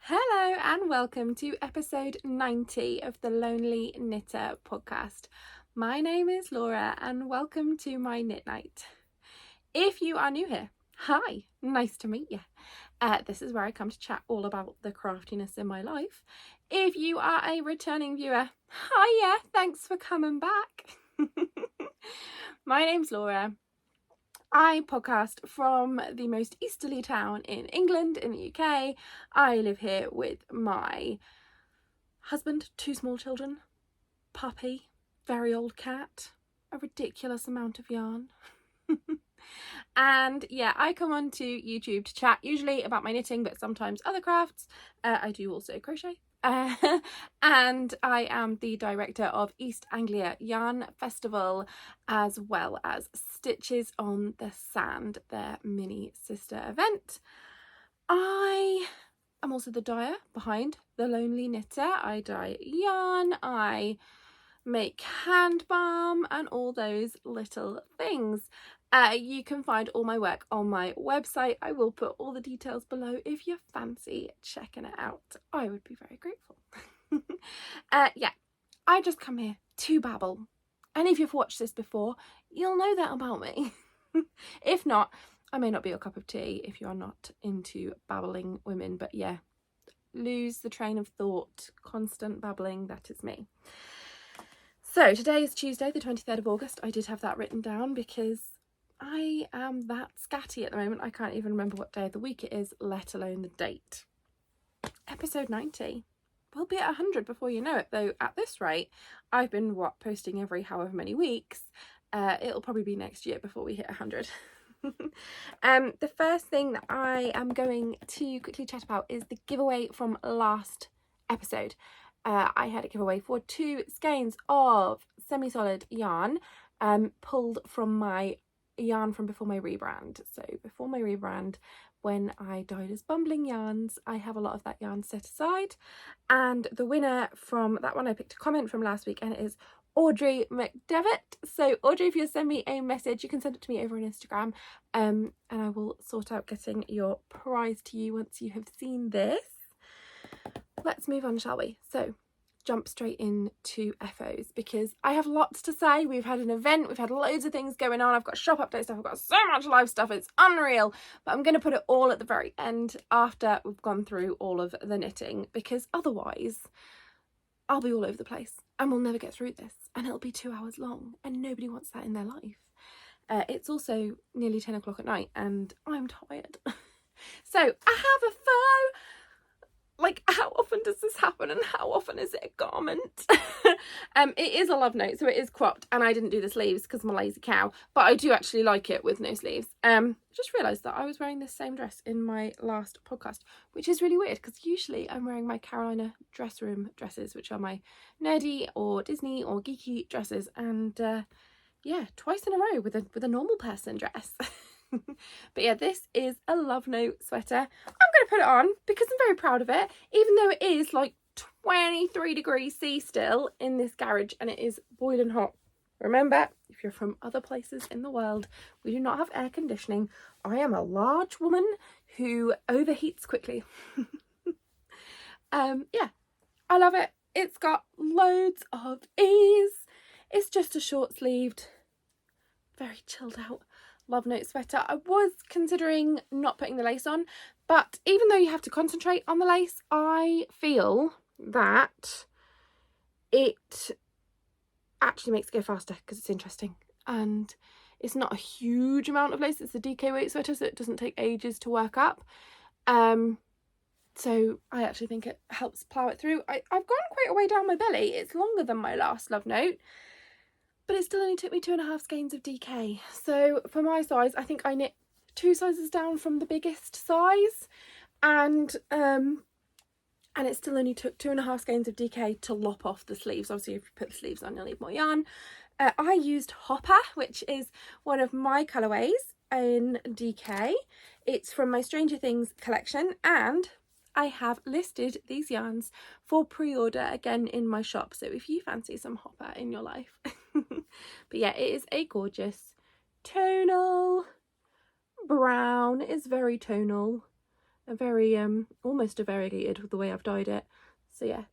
Hello and welcome to episode 90 of the Lonely Knitter podcast. My name is Laura and welcome to my knit night. If you are new here, hi, nice to meet you. This is where I come to chat all about the craftiness in my life. If you are a returning viewer, hiya, thanks for coming back. My name's Laura. I podcast from the most easterly town in England, in the UK. I live here with my husband, 2 small children, puppy, very old cat, a ridiculous amount of yarn. And yeah, I come onto YouTube to chat, usually about my knitting, but sometimes other crafts. I do also crochet. And I am the director of East Anglia Yarn Festival, as well as Stitches on the Sand, their mini sister event. I am also the dyer behind The Lonely Knitter. I dye yarn, I make hand balm and all those little things. You can find all my work on my website. I will put all the details below if you fancy checking it out. I would be very grateful. Yeah, I just come here to babble. And if you've watched this before, you'll know that about me. If not, I may not be your cup of tea if you're not into babbling women. But yeah, lose the train of thought, constant babbling, that is me. So today is Tuesday, the 23rd of August. I did have that written down because I am that scatty at the moment. I can't even remember what day of the week it is, let alone the date. Episode 90. We'll be at 100 before you know it, though at this rate, I've been, posting every however many weeks. It'll probably be next year before we hit 100. The first thing that I am going to quickly chat about is the giveaway from last episode. I had a giveaway for 2 skeins of semi-solid yarn pulled from my yarn from before my rebrand. So before my rebrand, when I dyed as Bumbling Yarns, I have a lot of that yarn set aside, and the winner from that one, I picked a comment from last week, and it is Audrey McDevitt. So Audrey, if you send me a message, you can send it to me over on Instagram, and I will sort out getting your prize to you once you have seen this. Let's move on, shall we? So jump straight into FOs because I have lots to say. We've had an event, we've had loads of things going on, I've got shop update stuff, I've got so much live stuff, it's unreal, but I'm going to put it all at the very end after we've gone through all of the knitting, because otherwise I'll be all over the place and we'll never get through this, and it'll be 2 hours long, and nobody wants that in their life. It's also nearly 10 o'clock at night and I'm tired. So I have a faux. Like, how often does this happen and how often is it a garment? It is a love note, so it is cropped, and I didn't do the sleeves because I'm a lazy cow, but I do actually like it with no sleeves. Just realised that I was wearing this same dress in my last podcast, which is really weird because usually I'm wearing my Carolina dress room dresses, which are my nerdy or Disney or geeky dresses, and yeah, twice in a row with a normal person dress. But yeah, this is a love note sweater. I'm going to put it on because I'm very proud of it, even though it is like 23 degrees C still in this garage and it is boiling hot. Remember, if you're from other places in the world, we do not have air conditioning. I am a large woman who overheats quickly. Yeah, I love it. It's got loads of ease. It's just a short sleeved, very chilled out love note sweater. I was considering not putting the lace on, but even though you have to concentrate on the lace, I feel that it actually makes it go faster because it's interesting, and it's not a huge amount of lace. It's a DK weight sweater, so it doesn't take ages to work up. So I actually think it helps plough it through. I've gone quite a way down my belly. It's longer than my last love note, but it still only took me 2.5 skeins of DK. So for my size, I think I knit 2 sizes down from the biggest size, and it still only took 2.5 skeins of DK to lop off the sleeves. Obviously, if you put the sleeves on, you'll need more yarn. I used Hopper, which is one of my colourways in DK. It's from my Stranger Things collection, and I have listed these yarns for pre-order again in my shop. So if you fancy some Hopper in your life. But yeah, it is a gorgeous tonal brown. It's very tonal. very almost a variegated with the way I've dyed it. So yeah,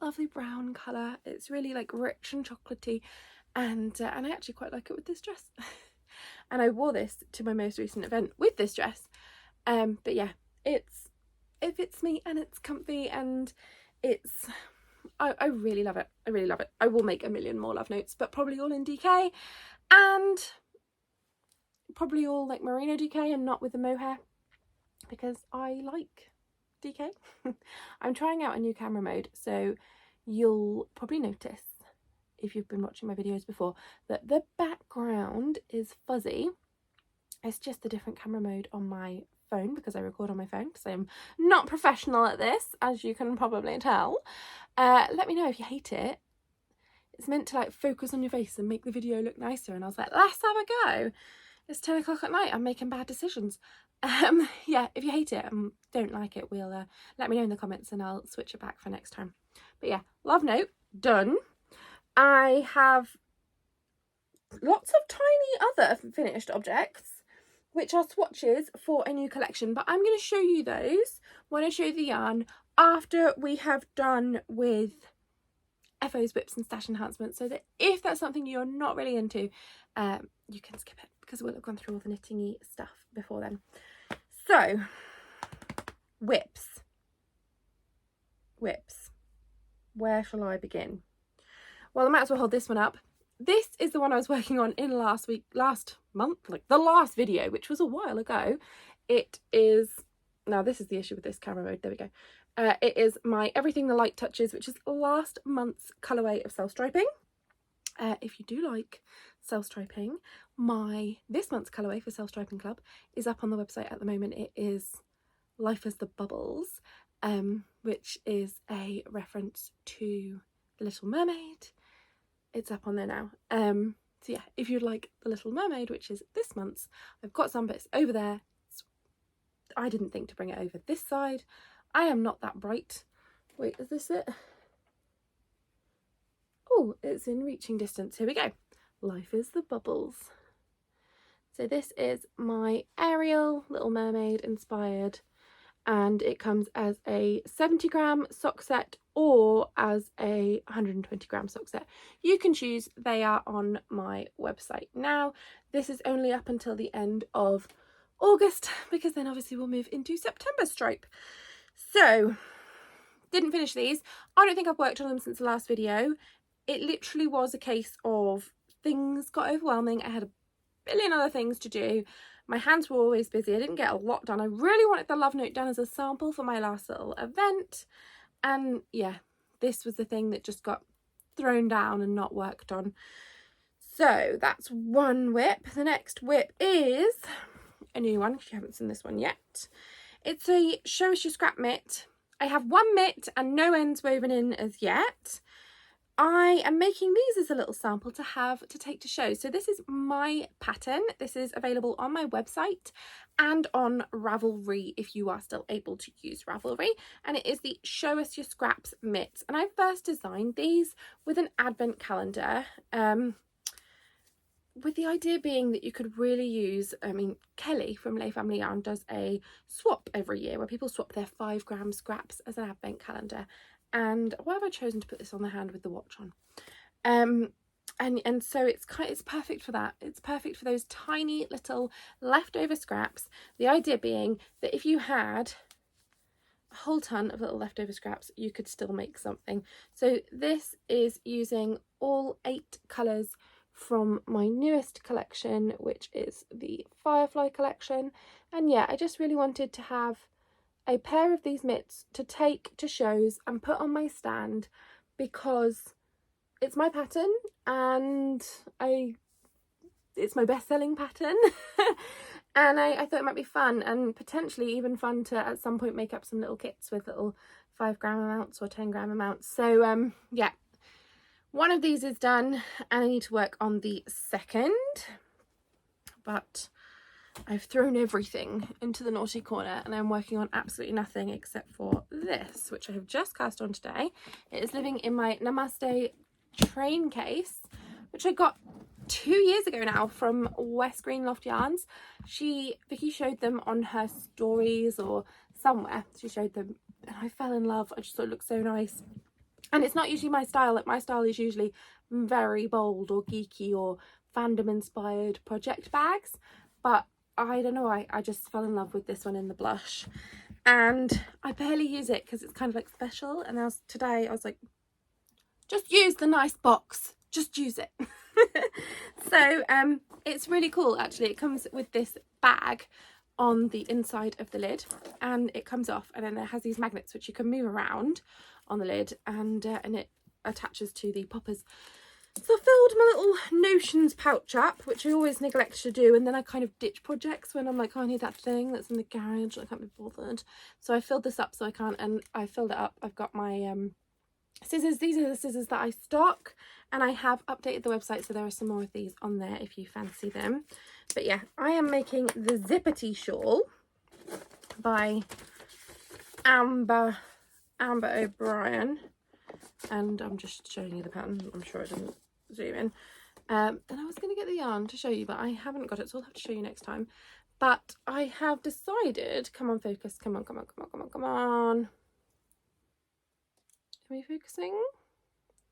lovely brown colour. It's really like rich and chocolatey, and I actually quite like it with this dress. And I wore this to my most recent event with this dress. But yeah, it fits me and it's comfy, and it's I really love it. I really love it. I will make a million more love notes, but probably all in DK, and probably all like merino DK and not with the mohair, because I like DK. I'm trying out a new camera mode, so you'll probably notice, if you've been watching my videos before, that the background is fuzzy. It's just a different camera mode on my phone, because I record on my phone, because I'm not professional at this, as you can probably tell. Let me know if you hate it. It's meant to like focus on your face and make the video look nicer, and I was like, let's have a go. It's 10 o'clock at night, I'm making bad decisions. Yeah, if you hate it and don't like it, we'll let me know in the comments and I'll switch it back for next time. But yeah, love note done. I have lots of tiny other finished objects, which are swatches for a new collection, but I'm going to show you those when I show the yarn after we have done with FOs, whips and stash enhancements, so that if that's something you're not really into, you can skip it, because we'll have gone through all the knitting-y stuff before then. So, whips. Where shall I begin? Well, I might as well hold this one up. This is the one I was working on in last month, like the last video, which was a while ago. It is, now this is the issue with this camera mode, there we go. It is my Everything the Light Touches, which is last month's colourway of self-striping. If you do like self-striping, this month's colourway for Self-Striping Club is up on the website at the moment. It is Life as the Bubbles, which is a reference to The Little Mermaid. It's up on there now. So yeah, if you'd like The Little Mermaid, which is this month's, I've got some bits over there. I didn't think to bring it over this side. I am not that bright. Wait, is this it? Oh, it's in reaching distance. Here we go. Life is the Bubbles. So this is my Ariel Little Mermaid inspired, and it comes as a 70-gram sock set or as a 120-gram sock set. You can choose. They are on my website now. This is only up until the end of August, because then obviously we'll move into September stripe. So, didn't finish these. I don't think I've worked on them since the last video. It literally was a case of things got overwhelming. I had a billion other things to do. My hands were always busy. I didn't get a lot done. I really wanted the love note done as a sample for my last little event. And yeah, this was the thing that just got thrown down and not worked on. So that's one whip. The next whip is a new one, if you haven't seen this one yet. It's a Show Us Your Scrap mitt. I have one mitt and no ends woven in as yet. I am making these as a little sample to have to take to show. So this is my pattern. This is available on my website and on Ravelry if you are still able to use Ravelry. And it is the Show Us Your Scraps mitt. And I first designed these with an advent calendar. With the idea being that you could really use, I mean, Kelly from Les Family Yarn does a swap every year where people swap their 5-gram scraps as an advent calendar. And why have I chosen to put this on the hand with the watch on? And so it's perfect for that. It's perfect for those tiny little leftover scraps. The idea being that if you had a whole ton of little leftover scraps, you could still make something. So this is using all 8 colours from my newest collection, which is the Firefly collection. And yeah, I just really wanted to have a pair of these mitts to take to shows and put on my stand, because it's my pattern and it's my best-selling pattern. And I thought it might be fun, and potentially even fun to at some point make up some little kits with little 5-gram amounts or 10-gram amounts. So yeah, one of these is done and I need to work on the second, but I've thrown everything into the naughty corner and I'm working on absolutely nothing except for this, which I have just cast on today. It is living in my Namaste train case, which I got 2 years ago now from West Green Loft Yarns. Vicky showed them on her stories or somewhere. She showed them and I fell in love. I just thought it looked so nice. And it's not usually my style. Like, my style is usually very bold or geeky or fandom inspired project bags. But I don't know, I just fell in love with this one in the blush. And I barely use it because it's kind of like special. And today I was like, just use the nice box. Just use it. So it's really cool actually. It comes with this bag on the inside of the lid and it comes off, and then it has these magnets which you can move around on the lid, and it attaches to the poppers. So I filled my little notions pouch up, which I always neglect to do, and then I kind of ditch projects when I'm like, oh, I need that thing that's in the garage, I can't be bothered. So I filled this up so I can't, and I filled it up. I've got my scissors. These are the scissors that I stock, and I have updated the website, so there are some more of these on there if you fancy them. But yeah, I am making the Zippity Shawl by Amber O'Brien, and I'm just showing you the pattern. I'm sure it doesn't zoom in. And I was going to get the yarn to show you, but I haven't got it, so I'll have to show you next time. But I have decided, come on, focus, come on. Are we focusing?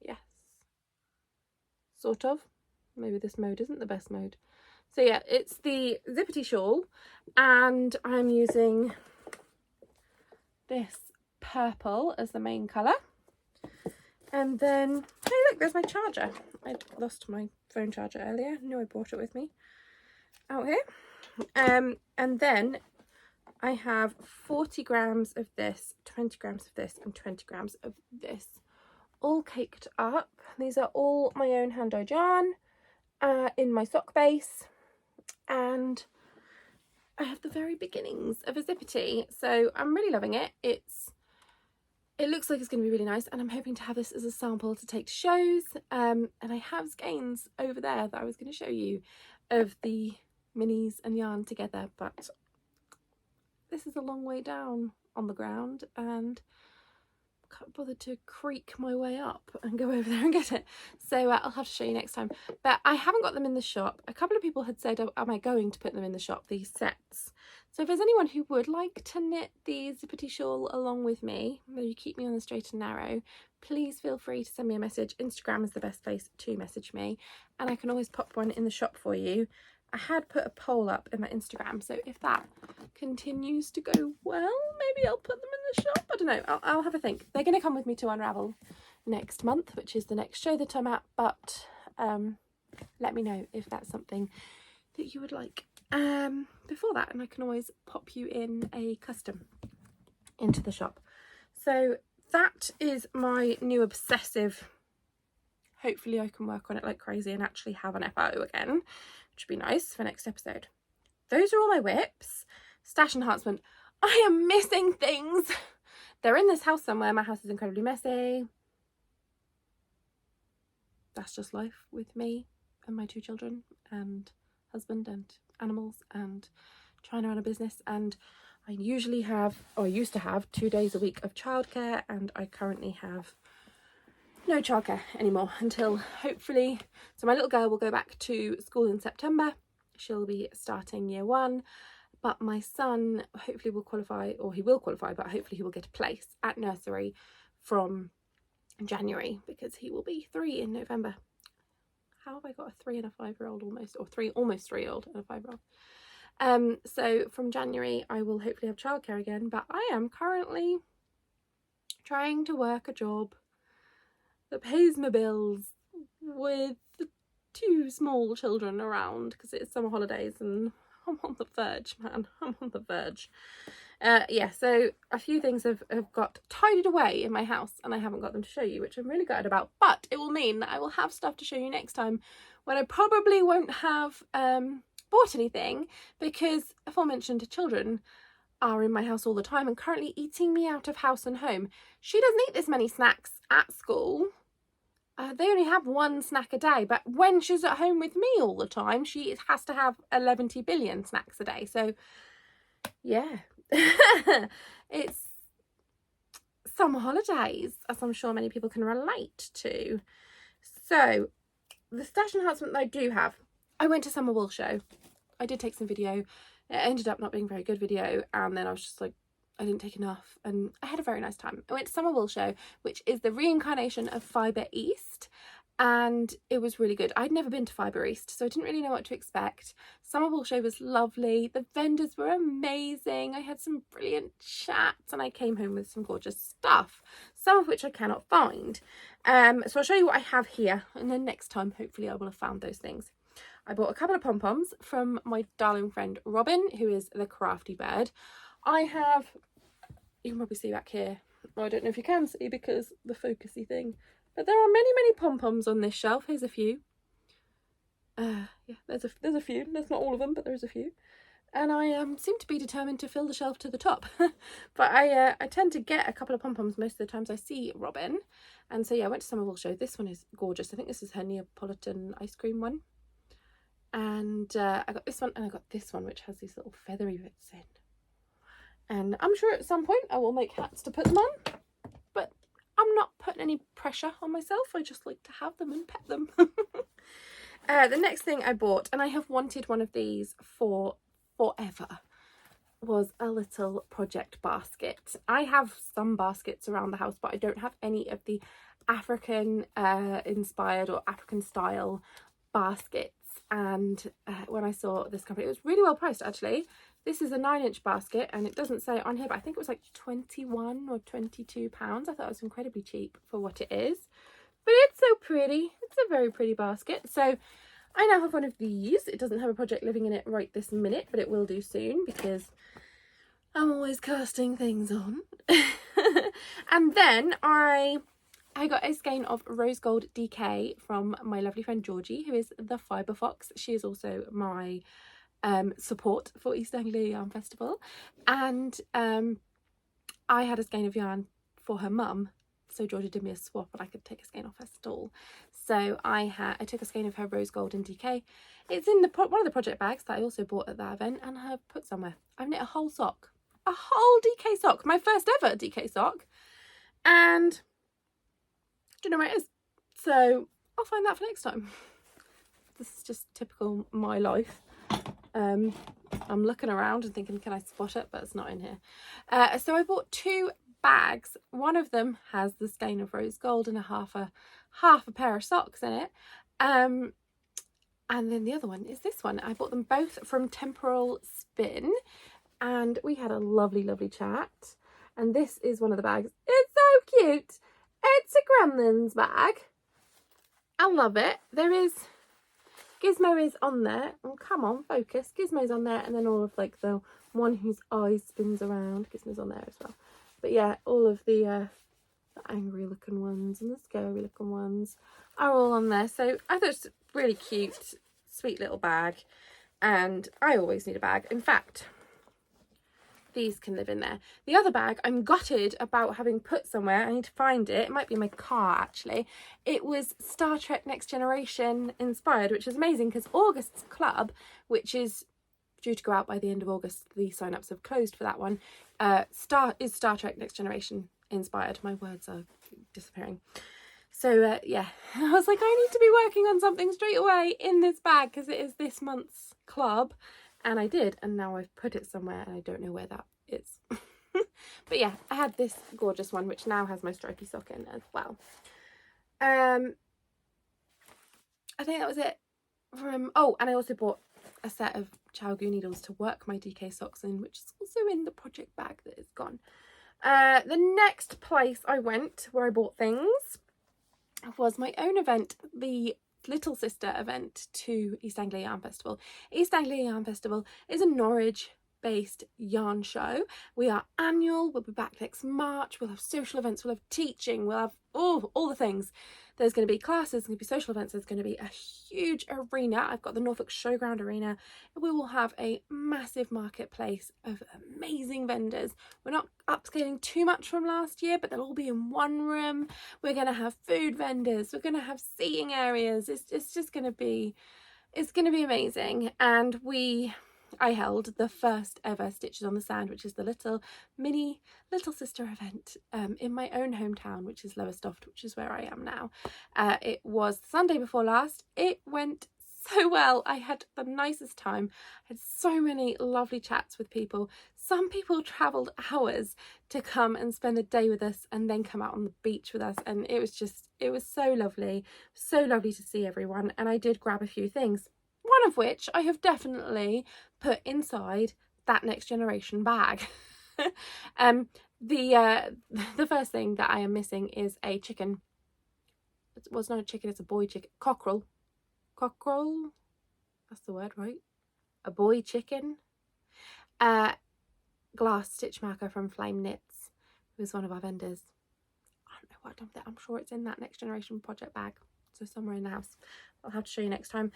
Yes. Sort of. Maybe this mode isn't the best mode. So yeah, it's the Zippity Shawl, and I'm using this purple as the main colour. And then, hey look, there's my charger. I lost my phone charger earlier. I knew I brought it with me out here. And then I have 40 grams of this, 20 grams of this, and 20 grams of this, all caked up. These are all my own hand-dyed yarn in my sock base, and I have the very beginnings of a Zippity, so I'm really loving it. It looks like it's going to be really nice, and I'm hoping to have this as a sample to take to shows. And I have skeins over there that I was going to show you of the minis and yarn together, but this is a long way down on the ground and can't bother to creak my way up and go over there and get it. So I'll have to show you next time. But I haven't got them in the shop. A couple of people had said, oh, am I going to put them in the shop, these sets? So if there's anyone who would like to knit the Zippity Shawl along with me, though you keep me on the straight and narrow, please feel free to send me a message. Instagram is the best place to message me, and I can always pop one in the shop for you. I had put a poll up in my Instagram, so if that continues to go well, maybe I'll put them in the shop. I don't know, I'll have a think. They're going to come with me to Unravel next month, which is the next show that I'm at, but let me know if that's something that you would like before that, and I can always pop you in a custom into the shop. So that is my new obsessive. Hopefully I can work on it like crazy and actually have an FO again, which would be nice for next episode. Those are all my whips. Stash enhancement. I am missing things. They're in this house somewhere. My house is incredibly messy. That's just life with me and my 2 children and husband and animals and trying to run a business. And I usually have, or I used to have, 2 days a week of childcare, and I currently have no childcare anymore until hopefully, so my little girl will go back to school in September. She'll be starting year 1, but my son hopefully will qualify, or he will qualify, but hopefully he will get a place at nursery from January, because he will be 3 in November. How have I got a 3 and a 5-year-old almost, or almost 3-year-old and a 5-year-old? So from January I will hopefully have childcare again, but I am currently trying to work a job that pays my bills with 2 small children around, because it's summer holidays and I'm on the verge, man. I'm on the verge. Yeah, so a few things have got tidied away in my house, and I haven't got them to show you, which I'm really gutted about, but it will mean that I will have stuff to show you next time, when I probably won't have bought anything, because aforementioned children are in my house all the time and currently eating me out of house and home. She doesn't eat this many snacks at school. They only have 1 snack a day, but when she's at home with me all the time, she has to have 11 billion snacks a day. So yeah, it's summer holidays, as I'm sure many people can relate to. So the stash enhancement that I do have, I went to Summer Wool Show. I did take some video. It ended up not being a very good video, and then I was just like, I didn't take enough, and I had a very nice time. I went to Summer Wool Show, which is the reincarnation of Fibre East, and it was really good. I'd never been to Fibre East, so I didn't really know what to expect. Summer Wool Show was lovely. The vendors were amazing. I had some brilliant chats, and I came home with some gorgeous stuff, some of which I cannot find. So I'll show you what I have here, and then next time, hopefully I will have found those things. I bought a couple of pom-poms from my darling friend Robin, who is the Crafty Bird. I have, you can probably see back here, well, I don't know if you can see because the focusy thing, but there are many pom-poms on this shelf. Here's a few. Yeah, there's a few. There's not all of them, but there's a few. And I seem to be determined to fill the shelf to the top. But I tend to get a couple of pom-poms most of the times I see Robin. And so yeah, I went to Summer Wool Show. This one is gorgeous. I think this is her Neapolitan ice cream one. And I got this one, and I got this one, which has these little feathery bits in. And I'm sure at some point I will make hats to put them on, but I'm not putting any pressure on myself. I just like to have them and pet them. The next thing I bought, and I have wanted one of these for forever, was a little project basket. I have some baskets around the house, but I don't have any of the African inspired or African style baskets. And when I saw this company, it was really well priced actually. This is a 9-inch basket, and it doesn't say on here, but I think it was like 21 or 22 pounds. I thought it was incredibly cheap for what it is, but it's so pretty. It's a very pretty basket. So I now have one of these. It doesn't have a project living in it right this minute, but it will do soon because I'm always casting things on. And then I got a skein of rose gold DK from my lovely friend Georgie, who is the Fibre Fox. She is also my support for East Anglia Yarn Festival, and I had a skein of yarn for her mum, so Georgie did me a swap and I could take a skein off her stall. So I took a skein of her rose gold and DK. It's in one of the project bags that I also bought at that event and have put somewhere. I've knit a whole sock, a whole DK sock, my first ever DK sock, and I don't know where it is, so I'll find that for next time. This is just typical my life. I'm looking around and thinking, can I spot it? But it's not in here. So I bought 2 bags. One of them has the skein of rose gold and half a pair of socks in it. And then the other one is this one. I bought them both from Temporal Spin, and we had a lovely chat. And this is one of the bags. It's so cute. It's a Gremlins bag. I love it. There is Gizmo is on there. Oh, come on, focus. Gizmo's on there, and then all of like the one whose eye spins around. Gizmo's on there as well. But yeah, all of the angry looking ones and the scary looking ones are all on there. So I thought it's a really cute, sweet little bag. And I always need a bag. In fact, these can live in there. The other bag I'm gutted about having put somewhere. I need to find it. It might be in my car actually. It was Star Trek Next Generation inspired, which is amazing because August's club, which is due to go out by the end of August, the sign-ups have closed for that one, Star Trek Next Generation inspired. My words are disappearing. So yeah, I was like, I need to be working on something straight away in this bag because it is this month's club. And I did, and now I've put it somewhere and I don't know where that is. But yeah, I had this gorgeous one which now has my stripy sock in as well. I think that was it from, oh, and I also bought a set of Chowgoo needles to work my DK socks in, which is also in the project bag that is gone. The next place I went where I bought things was my own event, the little sister event to East Anglia Yarn Festival. East Anglia Yarn Festival is a Norwich based yarn show. We are annual. We'll be back next March. We'll have social events, we'll have teaching, we'll have all the things. There's going to be classes, there's going to be social events, there's going to be a huge arena. I've got the Norfolk Showground Arena. We will have a massive marketplace of amazing vendors. We're not upscaling too much from last year, but they'll all be in one room. We're going to have food vendors, we're going to have seating areas. It's just going to be, it's going to be amazing. And we I held the first ever Stitches on the Sand, which is the little sister event in my own hometown, which is Lowestoft, which is where I am now. It was Sunday before last. It went so well. I had the nicest time. I had so many lovely chats with people. Some people travelled hours to come and spend a day with us and then come out on the beach with us, and it was so lovely to see everyone. And I did grab a few things, one of which I have definitely put inside that Next Generation bag. The first thing that I am missing is a chicken. Well, it's not a chicken, it's a boy chicken. Cockerel, that's the word, right? A boy chicken. Glass stitch marker from Flame Knits, who is one of our vendors. I don't know what I've done with it. I'm sure it's in that Next Generation project bag, so somewhere in the house. I'll have to show you next time.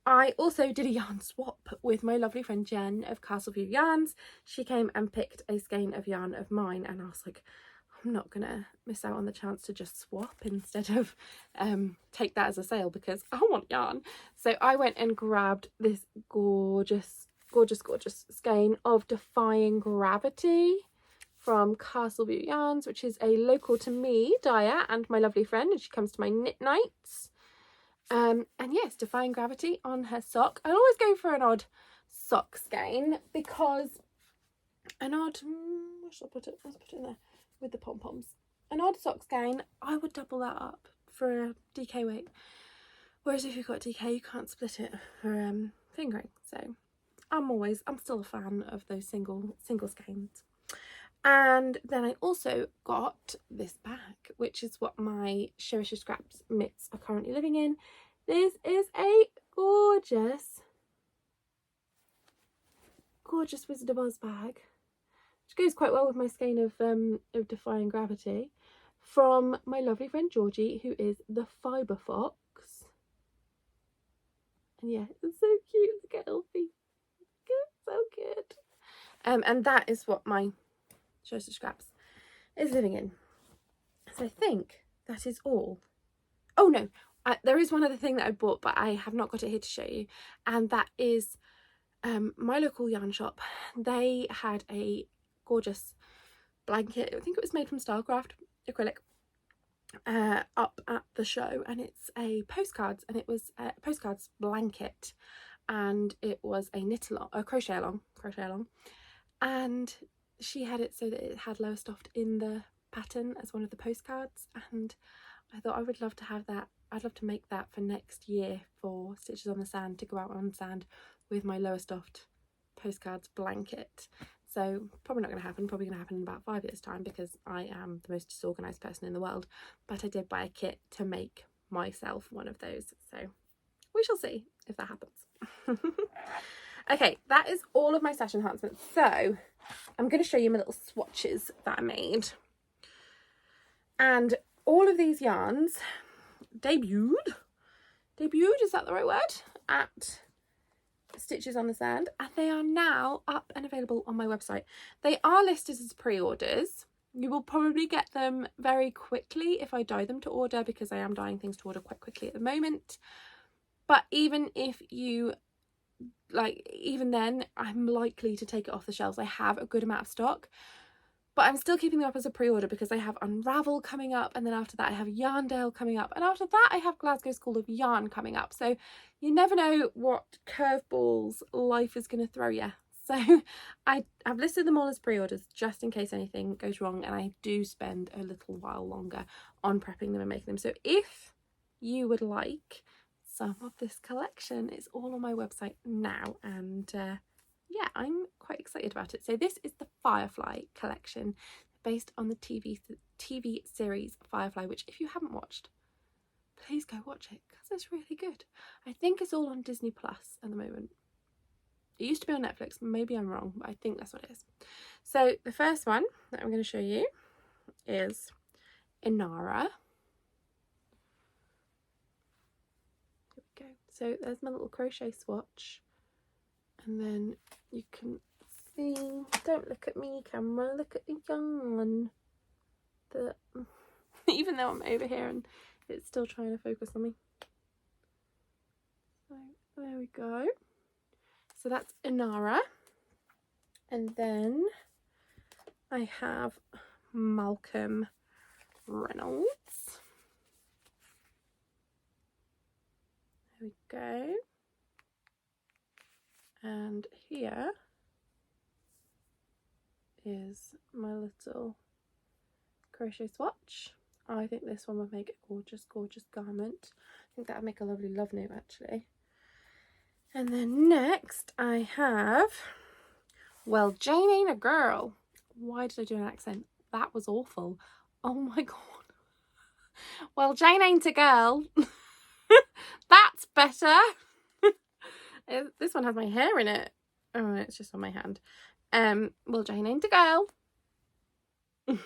I also did a yarn swap with my lovely friend Jen of Castleview Yarns. She came and picked a skein of yarn of mine, and I was like, I'm not gonna miss out on the chance to just swap instead of take that as a sale, because I want yarn. So I went and grabbed this gorgeous skein of Defying Gravity from Castleview Yarns, which is a local to me dyer and my lovely friend, and she comes to my knit nights. And yes, Defying Gravity on her sock. I always go for an odd sock skein, because an odd, where should I put it? Let's put it in there with the pom-poms. An odd sock skein, I would double that up for a DK weight. Whereas if you've got DK, you can't split it for fingering. So I'm still a fan of those single skeins. And then I also got this bag, which is what my Shirisha Scraps mitts are currently living in. This is a gorgeous Wizard of Oz bag, which goes quite well with my skein of Defying Gravity, from my lovely friend Georgie, who is the Fibre Fox. And yeah, it's so cute. Look at Elfie. So good. And that is what my Shirisha Scraps is living in. So I think that is all. Oh no, there is one other thing that I bought, but I have not got it here to show you, and that is my local yarn shop. They had a gorgeous blanket, I think it was made from Starcraft acrylic, up at the show, and it's a postcards, and it was a postcards blanket, and it was a crochet along, and she had it so that it had Lowestoft in the pattern as one of the postcards, and I thought I would love to have that. I'd love to make that for next year for Stitches on the Sand, to go out on sand with my Lowestoft postcards blanket. So probably not going to happen, probably going to happen in about 5 years time, because I am the most disorganised person in the world. But I did buy a kit to make myself one of those, so we shall see if that happens. Okay, that is all of my stash enhancements. So I'm going to show you my little swatches that I made. And all of these yarns debuted, is that the right word, at Stitches on the Sand, and they are now up and available on my website. They are listed as pre-orders. You will probably get them very quickly if I dye them to order, because I am dyeing things to order quite quickly at the moment. But even if you even then, I'm likely to take it off the shelves. I have a good amount of stock, but I'm still keeping them up as a pre-order, because I have Unravel coming up, and then after that I have Yarndale coming up, and after that I have Glasgow School of Yarn coming up. So you never know what curveballs life is going to throw you. So I've listed them all as pre-orders just in case anything goes wrong, and I do spend a little while longer on prepping them and making them. So if you would like some of this collection, it's all on my website now, and yeah, I'm quite excited about it. So this is the Firefly collection, based on the TV series Firefly, which if you haven't watched, please go watch it, because it's really good. I think it's all on Disney Plus at the moment. It used to be on Netflix, maybe I'm wrong, but I think that's what it is. So the first one that I'm going to show you is Inara. There we go. So there's my little crochet swatch, and then you can see, don't look at me camera, look at the yarn, even though I'm over here and it's still trying to focus on me. So there we go. So that's Inara. And then I have Malcolm Reynolds. There we go. And here is my little crochet swatch. I think this one would make a gorgeous, gorgeous garment. I think that would make a lovely love note actually. And then next I have, well, Jane ain't a girl. Why did I do an accent? That was awful. Oh my god. Well, Jane ain't a girl. That's better. This one has my hair in it. Oh, it's just on my hand. Well, Jane ain't a girl. And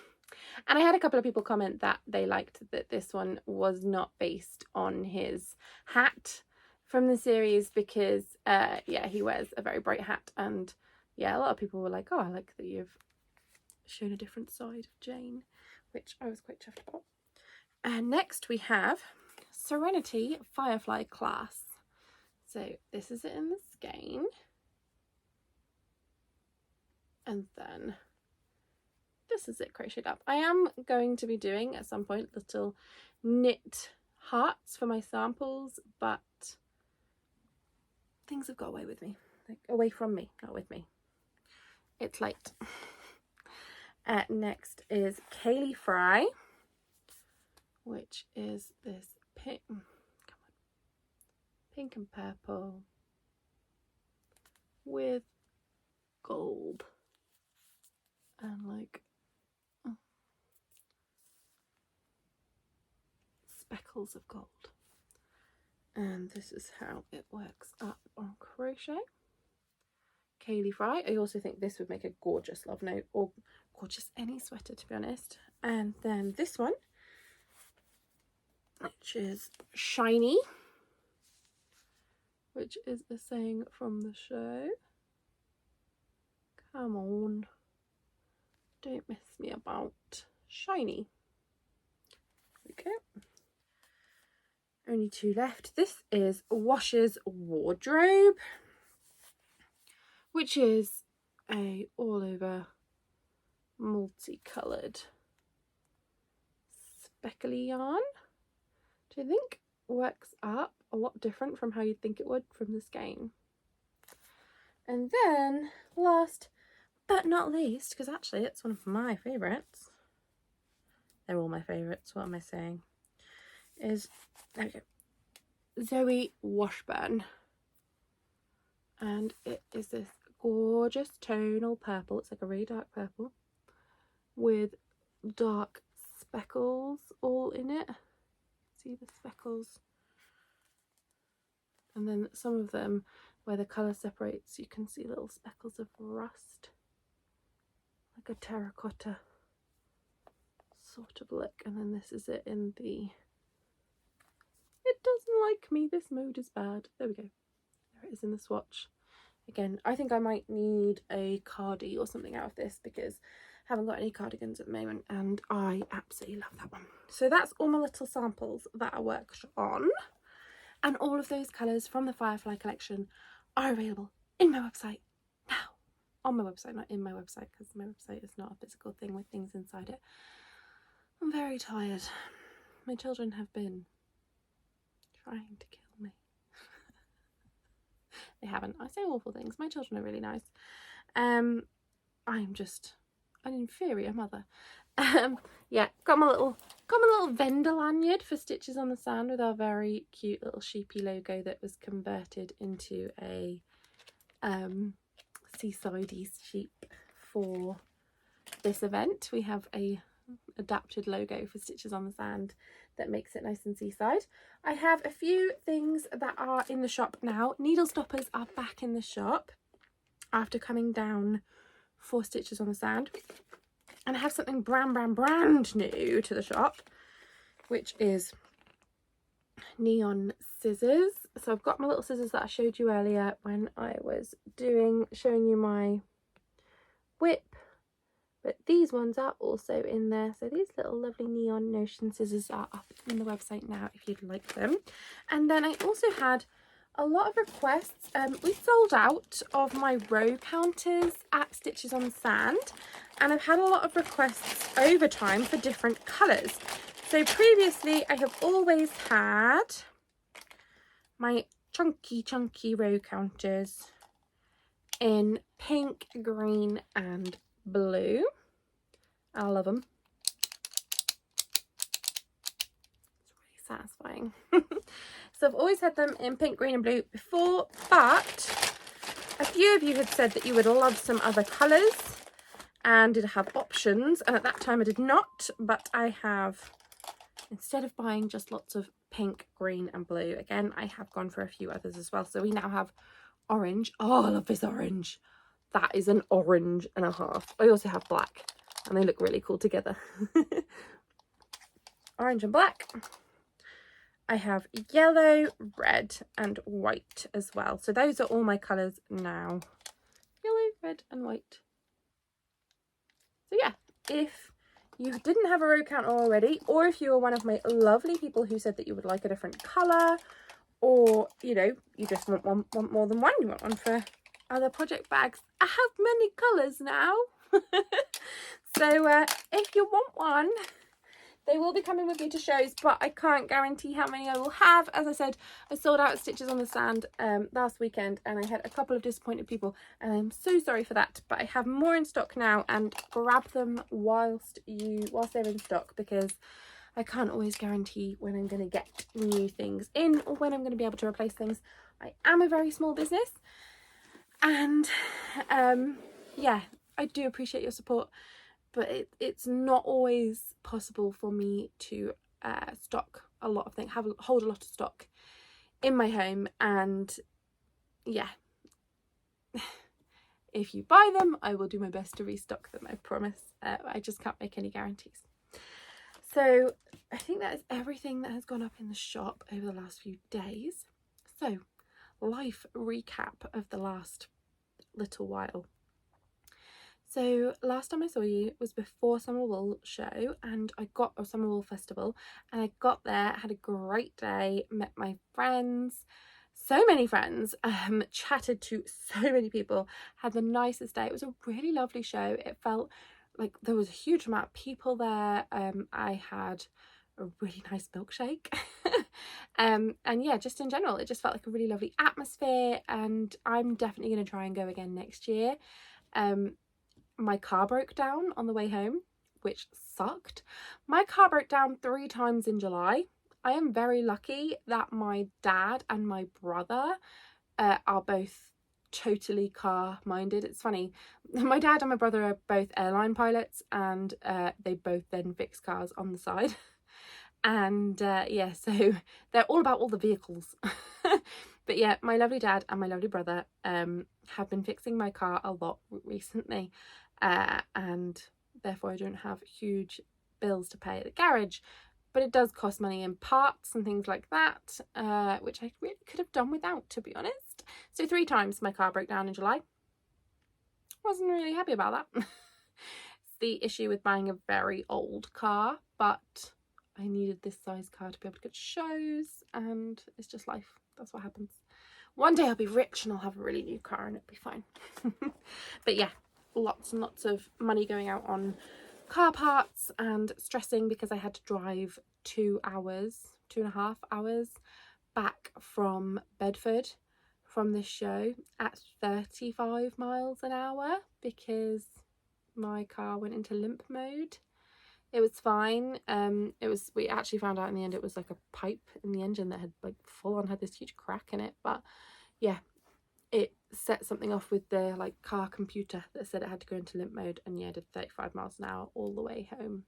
I had a couple of people comment that they liked that this one was not based on his hat from the series because, yeah, he wears a very bright hat. And yeah, a lot of people were like, oh, I like that you've shown a different side of Jane, which I was quite chuffed about. And next we have Serenity Firefly class. So this is it in the skein. And then this is it crocheted up. I am going to be doing at some point little knit hearts for my samples, but things have got away with me, like away from me, not with me. It's late. Next is Kaylee Fry, which is this pink, come on, pink and purple with gold and like speckles of gold. And this is how it works up on crochet. Kaylee Fry. I also think this would make a gorgeous love note, or gorgeous any sweater, to be honest. And then this one, which is Shiny, which is a saying from the show. Come on, don't mess me about. Shiny. Okay. Only two left. This is Wash's Wardrobe, which is a all over multicoloured speckly yarn, which I think works up a lot different from how you'd think it would from the skein. And then last but not least, because actually it's one of my favourites, they're all my favourites, what am I saying, is, there we go, Zoe Washburn. And it is this gorgeous tonal purple. It's like a really dark purple with dark speckles all in it. See the speckles? And then some of them where the colour separates, you can see little speckles of rust, like a terracotta sort of look. And then this is it in the "it doesn't like me, this mode is bad." There we go. There it is in the swatch. Again, I think I might need a cardie or something out of this because I haven't got any cardigans at the moment and I absolutely love that one. So that's all my little samples that I worked on, and all of those colours from the Firefly collection are available in my website now. On my website, not in my website, because my website is not a physical thing with things inside it. I'm very tired. My children have been trying to kill me. They haven't. I say awful things. My children are really nice. I'm just an inferior mother. Yeah, got my little vendor lanyard for Stitches on the Sand with our very cute little sheepy logo that was converted into a seaside-y sheep for this event. We have a adapted logo for Stitches on the Sand that makes it nice and seaside. I have a few things that are in the shop now. Needle stoppers are back in the shop after coming down for Stitches on the Sand. And I have something brand new to the shop, which is neon scissors. So I've got my little scissors that I showed you earlier when I was showing you my whip, but these ones are also in there. So these little lovely neon notion scissors are up on the website now if you'd like them. And then I also had a lot of requests. We sold out of my row counters at Stitches on Sand, and I've had a lot of requests over time for different colours. So previously I have always had my chunky row counters in pink, green and blue. I love them. It's really satisfying. So I've always had them in pink, green and blue before, but a few of you had said that you would love some other colours and did have options, and at that time I did not, but I have, instead of buying just lots of pink, green and blue, again I have gone for a few others as well. So we now have orange. Oh, I love this orange. That is an orange and a half. I also have black and they look really cool together. Orange and black. I have yellow, red and white as well. So those are all my colours now. Yellow, red and white. So yeah, if you didn't have a row counter already, or if you were one of my lovely people who said that you would like a different colour, or you know, you just want more than one, you want one for other project bags, I have many colours now. So if you want one, they will be coming with me to shows, but I can't guarantee how many I will have. As I said, I sold out at Stitches on the Sand last weekend, and I had a couple of disappointed people, and I'm so sorry for that. But I have more in stock now, and grab them whilst they're in stock, because I can't always guarantee when I'm going to get new things in or when I'm going to be able to replace things. I am a very small business, and yeah, I do appreciate your support. But it's not always possible for me to stock a lot of things, hold a lot of stock in my home. And yeah, if you buy them, I will do my best to restock them, I promise. I just can't make any guarantees. So I think that is everything that has gone up in the shop over the last few days. So life recap of the last little while. So last time I saw you was before Summer Wool show, and I got a Summer Wool festival, and I got there, had a great day, met my friends, so many friends, chatted to so many people, had the nicest day. It was a really lovely show. It felt like there was a huge amount of people there. I had a really nice milkshake. And yeah, just in general, it just felt like a really lovely atmosphere, and I'm definitely going to try and go again next year. My car broke down on the way home, which sucked. My car broke down 3 times in July. I am very lucky that my dad and my brother are both totally car minded. It's funny, my dad and my brother are both airline pilots, and they both then fix cars on the side. And yeah, so they're all about all the vehicles. But yeah, my lovely dad and my lovely brother have been fixing my car a lot recently, and therefore I don't have huge bills to pay at the garage, but it does cost money in parts and things like that, which I really could have done without, to be honest. So 3 times my car broke down in July. Wasn't really happy about that. It's the issue with buying a very old car, but I needed this size car to be able to get shows, and it's just life. That's what happens. One day I'll be rich and I'll have a really new car and it'll be fine. But yeah, lots and lots of money going out on car parts, and stressing because I had to drive 2.5 hours back from Bedford from this show at 35 miles an hour because my car went into limp mode. It was fine. We actually found out in the end it was like a pipe in the engine that had like full on had this huge crack in it. But yeah, it set something off with the like car computer that said it had to go into limp mode, and yeah, I did 35 miles an hour all the way home.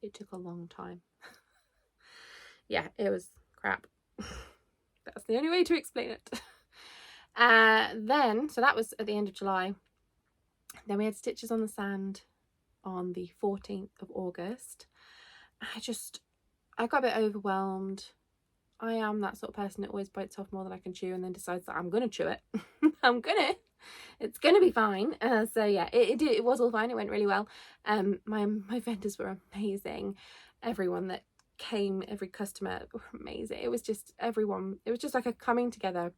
It took a long time. Yeah, it was crap. That's the only way to explain it. So that was at the end of July. Then we had Stitches on the Sand on the 14th of August. I got a bit overwhelmed. I am that sort of person that always bites off more than I can chew and then decides that I'm gonna chew it. It's gonna be fine. So yeah, it was all fine. It went really well. My vendors were amazing. Everyone that came, every customer were amazing. It was just everyone. It was just like a coming together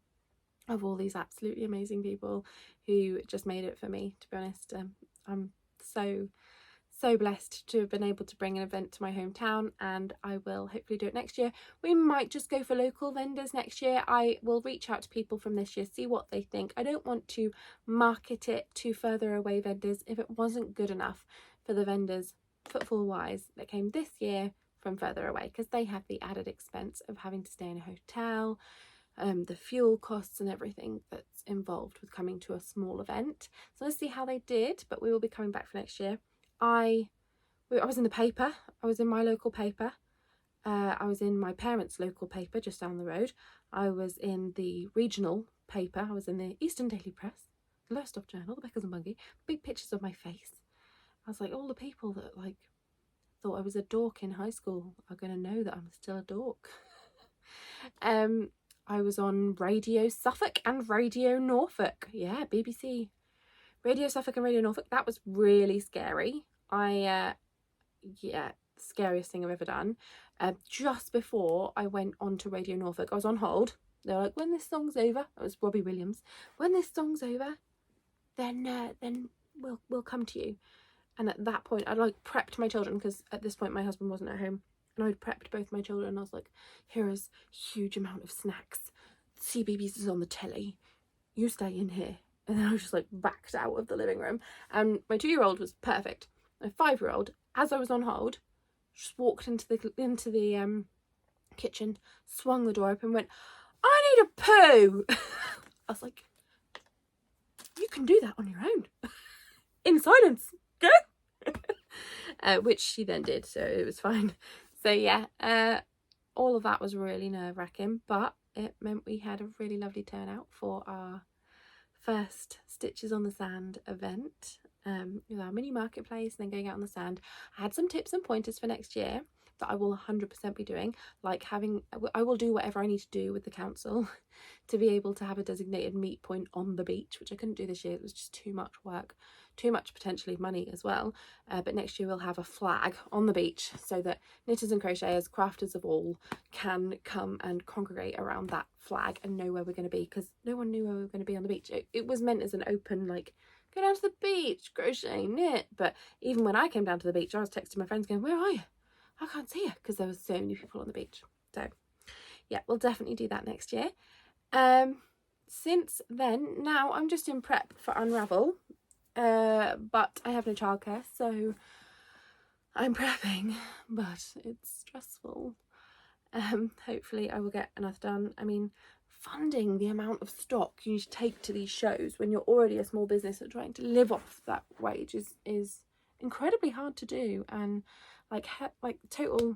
of all these absolutely amazing people who just made it for me, to be honest. I'm so blessed to have been able to bring an event to my hometown, and I will hopefully do it next year. We might just go for local vendors next year. I will reach out to people from this year, see what they think. I don't want to market it to further away vendors if it wasn't good enough for the vendors, footfall wise, that came this year from further away, because they have the added expense of having to stay in a hotel, the fuel costs and everything that's involved with coming to a small event. So let's see how they did, but we will be coming back for next year. I was in the paper. I was in my local paper. I was in my parents' local paper just down the road. I was in the regional paper. I was in the Eastern Daily Press, the Lowestoft Journal, the Beckers and Bungay. Big pictures of my face. I was like, all the people that like thought I was a dork in high school are going to know that I'm still a dork. I was on Radio Suffolk and Radio Norfolk. Yeah, BBC. Radio Suffolk and Radio Norfolk. That was really scary. Yeah, scariest thing I've ever done. Just before I went on to Radio Norfolk, I was on hold. They're like, when this song's over, that was Robbie Williams. When this song's over, then we'll come to you. And at that point, I'd like prepped my children, because at this point my husband wasn't at home, and I'd prepped both my children. I was like, here is huge amount of snacks. CBeebies is on the telly. You stay in here. And then I was just like backed out of the living room. And my 2-year-old was perfect. My 5-year-old, as I was on hold, just walked into the kitchen, swung the door open, went, I need a poo. I was like, you can do that on your own. In silence. Go. Which she then did, so it was fine. So yeah, all of that was really nerve-wracking, but it meant we had a really lovely turnout for our first Stitches on the Sand event, with our mini marketplace and then going out on the sand. I had some tips and pointers for next year that I will 100% be doing, like I will do whatever I need to do with the council to be able to have a designated meet point on the beach, which I couldn't do this year. It was just too much work, too much potentially money as well. But next year we'll have a flag on the beach so that knitters and crocheters, crafters of all, can come and congregate around that flag and know where we're going to be, because no one knew where we were going to be on the beach. It was meant as an open, like, go down to the beach, crochet, knit. But even when I came down to the beach, I was texting my friends going, where are you? I can't see you, because there were so many people on the beach. So yeah, we'll definitely do that next year. Since then, now I'm just in prep for Unravel, but I have no childcare, so I'm prepping, but it's stressful. Hopefully I will get enough done. I mean, funding the amount of stock you need to take to these shows when you're already a small business and trying to live off that wage is incredibly hard to do. And like total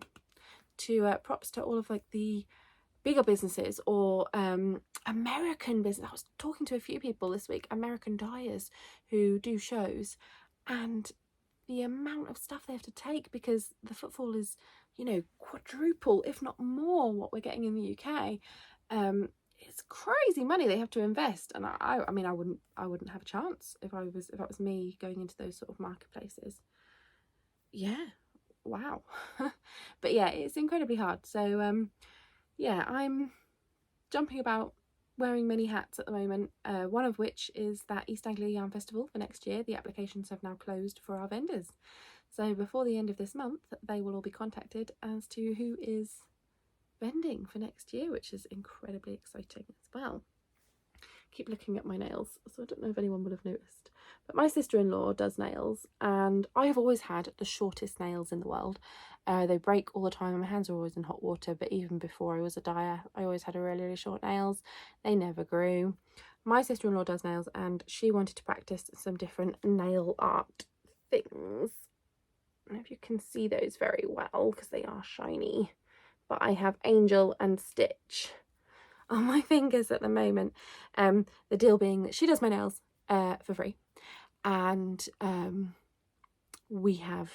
to props to all of like the bigger businesses or American business. I was talking to a few people this week, American dyers who do shows, and the amount of stuff they have to take, because the footfall is, you know, quadruple if not more what we're getting in the UK. It's crazy money they have to invest, and I mean I wouldn't have a chance if it was me going into those sort of marketplaces. Yeah, wow. But yeah, it's incredibly hard. So yeah, I'm jumping about, wearing many hats at the moment, one of which is that East Anglia Yarn Festival for next year. The applications have now closed for our vendors, so before the end of this month they will all be contacted as to who is vending for next year, which is incredibly exciting as well. Keep looking at my nails, so I don't know if anyone will have noticed, but my sister-in-law does nails, and I have always had the shortest nails in the world. They break all the time and my hands are always in hot water, but even before I was a dyer I always had really, really short nails. They never grew. My sister-in-law does nails, and she wanted to practice some different nail art things. I don't know if you can see those very well because they are shiny, but I have Angel and Stitch on my fingers at the moment. The deal being that she does my nails for free, and we have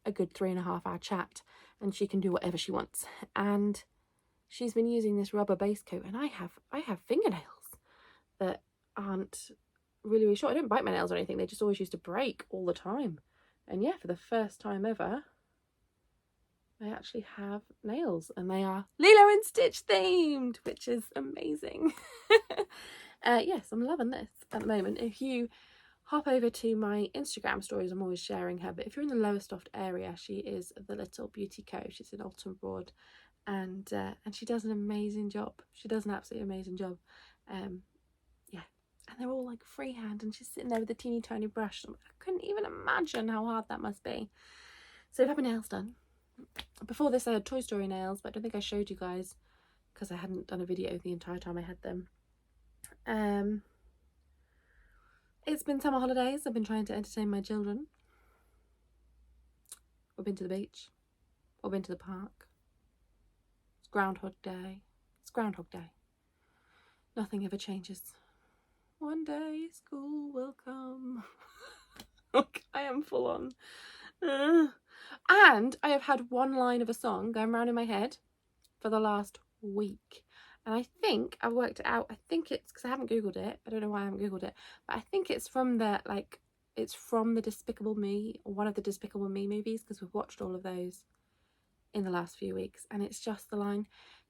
a good 3.5 hour chat, and she can do whatever she wants. And she's been using this rubber base coat, and I have fingernails that aren't really, really short. I don't bite my nails or anything, they just always used to break all the time. And yeah, for the first time ever I actually have nails, and they are Lilo and Stitch themed, which is amazing. Yes, I'm loving this at the moment. If you hop over to my Instagram stories, I'm always sharing her, but if you're in the Lowestoft area, she is the Little Beauty Co. She's in Alton Broad, and she does an amazing job. She does an absolutely amazing job. Yeah, and they're all like freehand, and she's sitting there with a teeny tiny brush. I couldn't even imagine how hard that must be. So I've had my nails done. Before this I had Toy Story nails, but I don't think I showed you guys because I hadn't done a video the entire time I had them. It's been summer holidays. I've been trying to entertain my children. We've been to the beach. We've been to the park. It's Groundhog Day. It's Groundhog Day. Nothing ever changes. One day school will come. I am full on. And I have had one line of a song going around in my head for the last week. And I think I've worked it out. I think it's because I haven't Googled it. I don't know why I haven't Googled it. But I think it's from the, like, it's from the Despicable Me, or one of the Despicable Me movies, because we've watched all of those in the last few weeks. And it's just the line,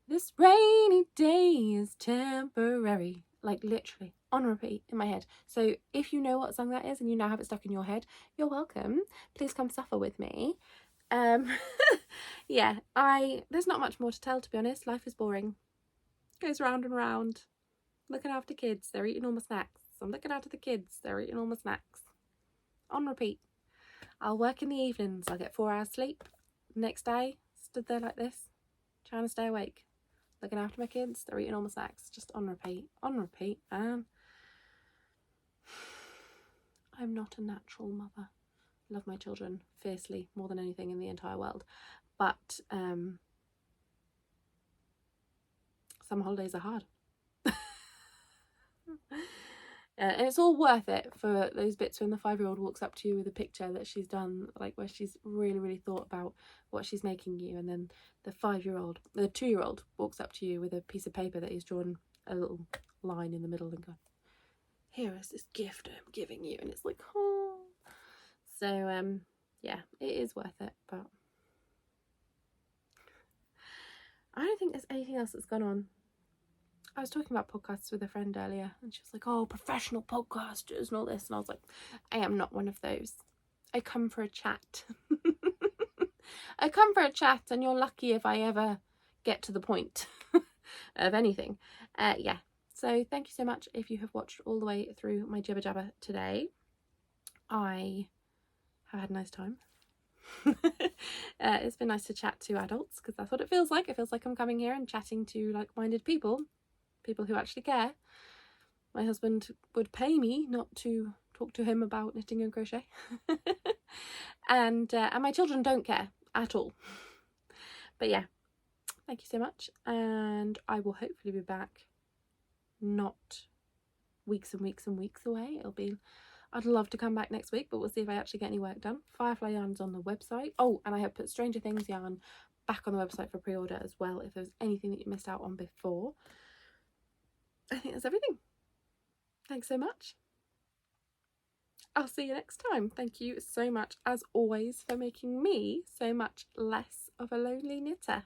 "This rainy day is temporary." Like, literally on repeat in my head. So if you know what song that is and you now have it stuck in your head, you're welcome. Please come suffer with me. Yeah, there's not much more to tell, to be honest. Life is boring. Goes round and round. Looking after kids, they're eating all my snacks. I'm looking after the kids, they're eating all my snacks. On repeat. I'll work in the evenings, I'll get 4 hours sleep. Next day, stood there like this, trying to stay awake. Looking after my kids, they're eating all my snacks. Just on repeat, man. I'm not a natural mother. Love my children fiercely, more than anything in the entire world. But some holidays are hard. And it's all worth it for those bits when the 5-year-old walks up to you with a picture that she's done, like where she's really thought about what she's making you, and then the 2-year-old walks up to you with a piece of paper that he's drawn a little line in the middle and go, "Here is this gift I'm giving you," and it's like, oh. So yeah, it is worth it. But I don't think there's anything else that's gone on. I was talking about podcasts with a friend earlier, and she was like, "Oh, professional podcasters and all this," and I was like, I am not one of those. I come for a chat. I come for a chat, and you're lucky if I ever get to the point of anything. Yeah, so thank you so much if you have watched all the way through my jibber jabber today. I have had a nice time. It's been nice to chat to adults, because that's what it feels like. It feels like I'm coming here and chatting to like-minded people who actually care. My husband would pay me not to talk to him about knitting and crochet. And my children don't care at all. But yeah, thank you so much, and I will hopefully be back not weeks and weeks and weeks away. I'd love to come back next week, but we'll see if I actually get any work done. Firefly yarn's on the website. Oh, and I have put Stranger Things yarn back on the website for pre-order as well, if there's anything that you missed out on before. I think that's everything. Thanks so much. I'll see you next time. Thank you so much, as always, for making me so much less of a lonely knitter.